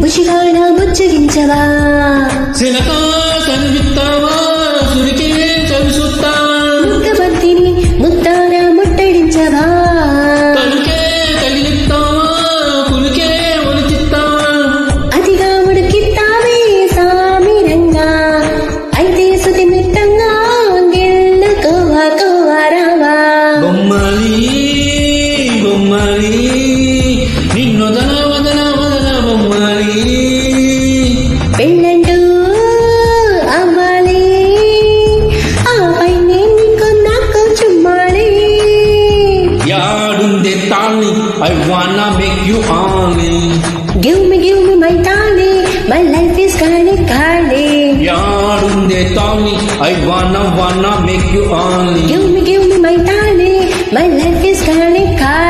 ముషిగాడా ముచ్చగించవా సినక కనిపిస్తావా సురికి చవిసుస్తావా ముద్దబంతిని ముద్దాన ముట్టడించవా తలుకే తగిలిస్తావా పులికే ఒలిచిస్తావా అతిగా ఉడికిస్తావే సామిరంగా అయితే సుతి మిట్టంగా గెల్లుకోవా కోవారావా బొమ్మలి బొమ్మలి నిన్నొదల వదల వదల బొమ్మలి పెళ్ళంటూ అవ్వాలి ఆపై నేను నీకు నాకు చుమ్మాలి యాడుందే తాళి I wanna make you only give me my darling my life is kinda kinda యాడుందే తాళి I wanna make you only give me my darling my life is kinda kinda